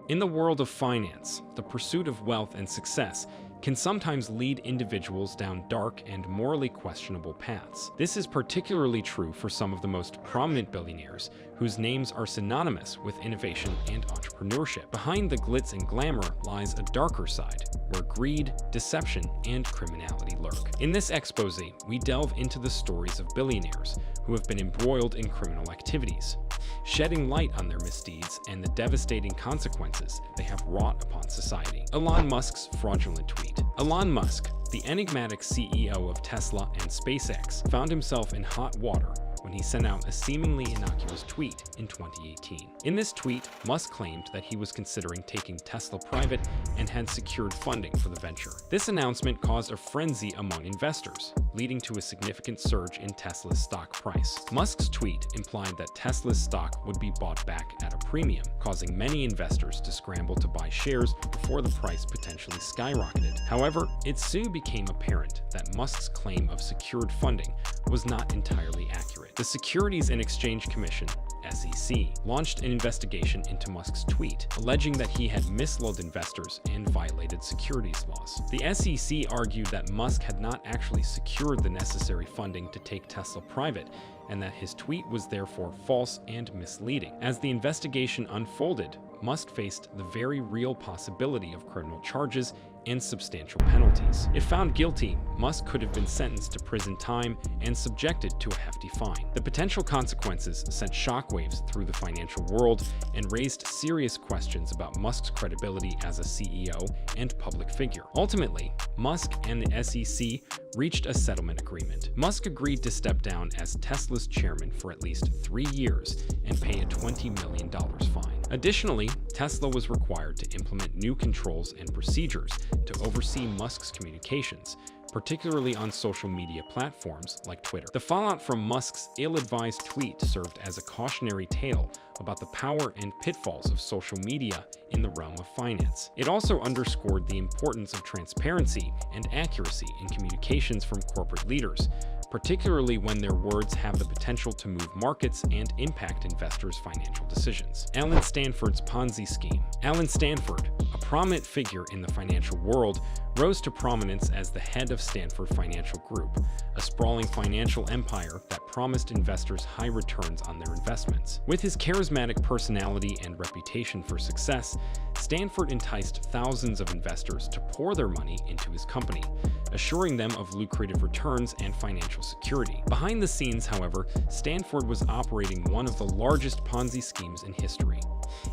In the world of finance, the pursuit of wealth and success can sometimes lead individuals down dark and morally questionable paths. This is particularly true for some of the most prominent billionaires, whose names are synonymous with innovation and entrepreneurship. Behind the glitz and glamour lies a darker side, where greed, deception, and criminality lurk. In this expose, we delve into the stories of billionaires who have been embroiled in criminal activities, shedding light on their misdeeds and the devastating consequences they have wrought upon society. Elon Musk's fraudulent tweet. Elon Musk, the enigmatic CEO of Tesla and SpaceX, found himself in hot water when he sent out a seemingly innocuous tweet in 2018. In this tweet, Musk claimed that he was considering taking Tesla private and had secured funding for the venture. This announcement caused a frenzy among investors, leading to a significant surge in Tesla's stock price. Musk's tweet implied that Tesla's stock would be bought back at a premium, causing many investors to scramble to buy shares before the price potentially skyrocketed. However, it soon became apparent that Musk's claim of secured funding was not entirely accurate. The Securities and Exchange Commission, SEC, launched an investigation into Musk's tweet, alleging that he had misled investors and violated securities laws. The SEC argued that Musk had not actually secured the necessary funding to take Tesla private, and that his tweet was therefore false and misleading. As the investigation unfolded, Musk faced the very real possibility of criminal charges and substantial penalties. If found guilty, Musk could have been sentenced to prison time and subjected to a hefty fine. The potential consequences sent shockwaves through the financial world and raised serious questions about Musk's credibility as a CEO and public figure. Ultimately, Musk and the SEC reached a settlement agreement. Musk agreed to step down as Tesla's chairman for at least 3 years and pay a $20 million fine. Additionally, Tesla was required to implement new controls and procedures to oversee Musk's communications, particularly on social media platforms like Twitter. The fallout from Musk's ill-advised tweet served as a cautionary tale about the power and pitfalls of social media in the realm of finance. It also underscored the importance of transparency and accuracy in communications from corporate leaders, particularly when their words have the potential to move markets and impact investors' financial decisions. Alan Stanford's Ponzi scheme. Alan Stanford, a prominent figure in the financial world, rose to prominence as the head of Stanford Financial Group, a sprawling financial empire that promised investors high returns on their investments. With his charismatic personality and reputation for success, Stanford enticed thousands of investors to pour their money into his company, assuring them of lucrative returns and financial security. Behind the scenes, however, Stanford was operating one of the largest Ponzi schemes in history.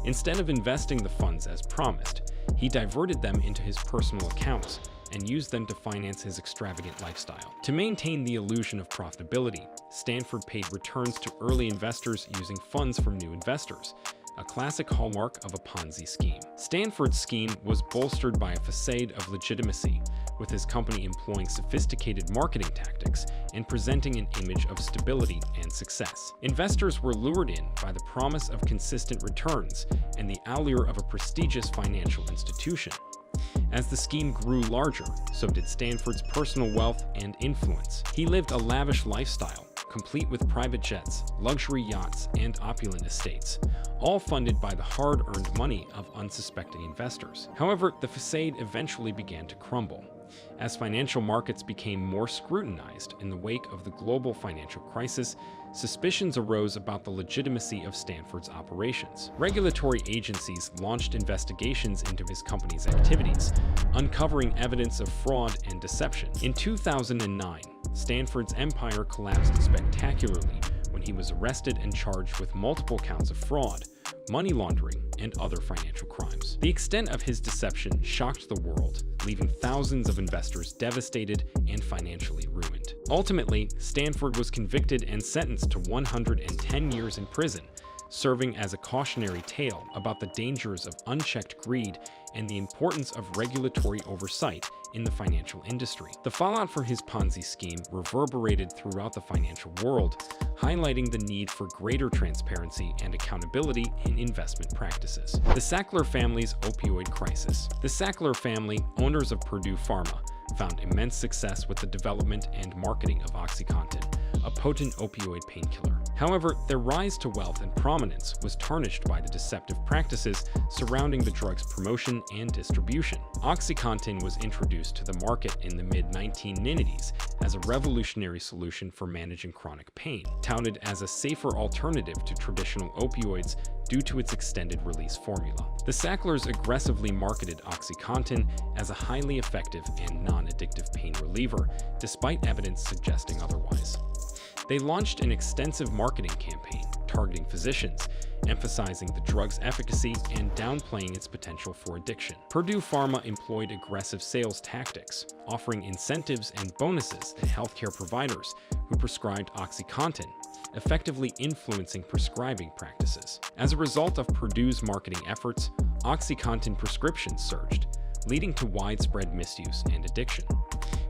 Instead of investing the funds as promised, he diverted them into his personal accounts and used them to finance his extravagant lifestyle. To maintain the illusion of profitability, Stanford paid returns to early investors using funds from new investors, a classic hallmark of a Ponzi scheme. Stanford's scheme was bolstered by a facade of legitimacy, with his company employing sophisticated marketing tactics and presenting an image of stability and success. Investors were lured in by the promise of consistent returns and the allure of a prestigious financial institution. As the scheme grew larger, so did Stanford's personal wealth and influence. He lived a lavish lifestyle, complete with private jets, luxury yachts, and opulent estates, all funded by the hard-earned money of unsuspecting investors. However, the facade eventually began to crumble. As financial markets became more scrutinized in the wake of the global financial crisis, suspicions arose about the legitimacy of Stanford's operations. Regulatory agencies launched investigations into his company's activities, uncovering evidence of fraud and deception. In 2009, Stanford's empire collapsed spectacularly when he was arrested and charged with multiple counts of fraud, money laundering, and other financial crimes. The extent of his deception shocked the world, leaving thousands of investors devastated and financially ruined. Ultimately, Stanford was convicted and sentenced to 110 years in prison, serving as a cautionary tale about the dangers of unchecked greed and the importance of regulatory oversight in the financial industry. The fallout for his Ponzi scheme reverberated throughout the financial world, highlighting the need for greater transparency and accountability in investment practices. The Sackler family's opioid crisis. The Sackler family, owners of Purdue Pharma, found immense success with the development and marketing of OxyContin, a potent opioid painkiller. However, their rise to wealth and prominence was tarnished by the deceptive practices surrounding the drug's promotion and distribution. OxyContin was introduced to the market in the mid-1990s as a revolutionary solution for managing chronic pain, touted as a safer alternative to traditional opioids due to its extended-release formula. The Sacklers aggressively marketed OxyContin as a highly effective and non-addictive pain reliever, despite evidence suggesting otherwise. They launched an extensive marketing campaign targeting physicians, emphasizing the drug's efficacy and downplaying its potential for addiction. Purdue Pharma employed aggressive sales tactics, offering incentives and bonuses to healthcare providers who prescribed OxyContin, effectively influencing prescribing practices. As a result of Purdue's marketing efforts, OxyContin prescriptions surged, leading to widespread misuse and addiction.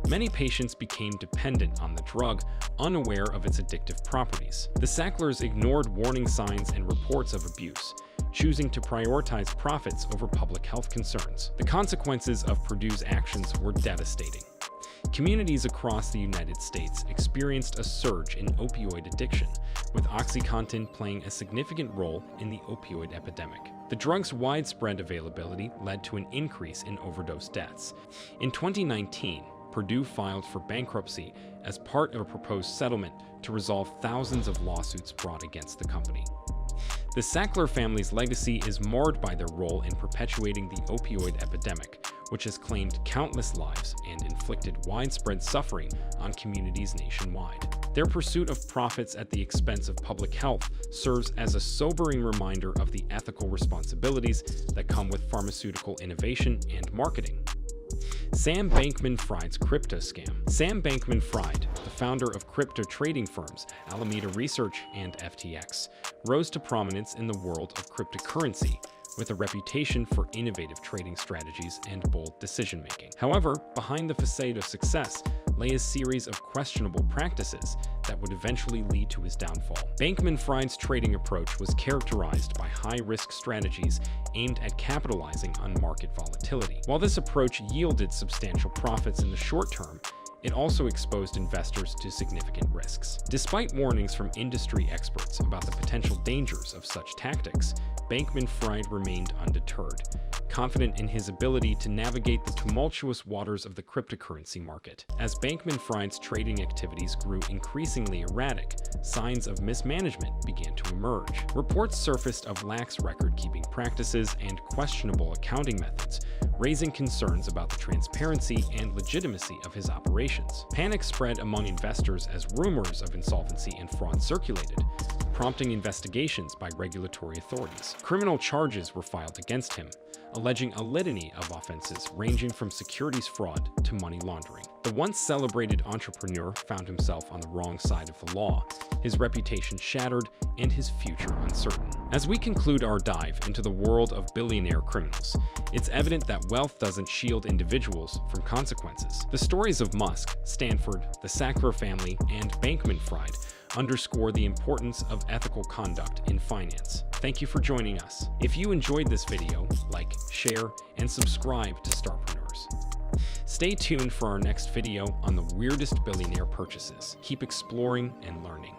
Many patients became dependent on the drug, unaware of its addictive properties. The Sacklers ignored warning signs and reports of abuse, choosing to prioritize profits over public health concerns. The consequences of Purdue's actions were devastating. Communities across the United States experienced a surge in opioid addiction, with OxyContin playing a significant role in the opioid epidemic. The drug's widespread availability led to an increase in overdose deaths. In 2019, Purdue filed for bankruptcy as part of a proposed settlement to resolve thousands of lawsuits brought against the company. The Sackler family's legacy is marred by their role in perpetuating the opioid epidemic, which has claimed countless lives and inflicted widespread suffering on communities nationwide. Their pursuit of profits at the expense of public health serves as a sobering reminder of the ethical responsibilities that come with pharmaceutical innovation and marketing. Sam Bankman-Fried's crypto scam. Sam Bankman-Fried, the founder of crypto trading firms Alameda Research and FTX, rose to prominence in the world of cryptocurrency, with a reputation for innovative trading strategies and bold decision-making. However, behind the facade of success lay a series of questionable practices that would eventually lead to his downfall. Bankman-Fried's trading approach was characterized by high-risk strategies aimed at capitalizing on market volatility. While this approach yielded substantial profits in the short term, it also exposed investors to significant risks. Despite warnings from industry experts about the potential dangers of such tactics, Bankman-Fried remained undeterred, confident in his ability to navigate the tumultuous waters of the cryptocurrency market. As Bankman-Fried's trading activities grew increasingly erratic, signs of mismanagement began to emerge. Reports surfaced of lax record-keeping practices and questionable accounting methods, raising concerns about the transparency and legitimacy of his operations. Panic spread among investors as rumors of insolvency and fraud circulated, prompting investigations by regulatory authorities. Criminal charges were filed against him, alleging a litany of offenses ranging from securities fraud to money laundering. The once celebrated entrepreneur found himself on the wrong side of the law, his reputation shattered, and his future uncertain. As we conclude our dive into the world of billionaire criminals, it's evident that wealth doesn't shield individuals from consequences. The stories of Musk, Stanford, the Sackler family, and Bankman-Fried underscore the importance of ethical conduct in finance. Thank you for joining us. If you enjoyed this video, like, share, and subscribe to Starpreneurs. Stay tuned for our next video on the weirdest billionaire purchases. Keep exploring and learning.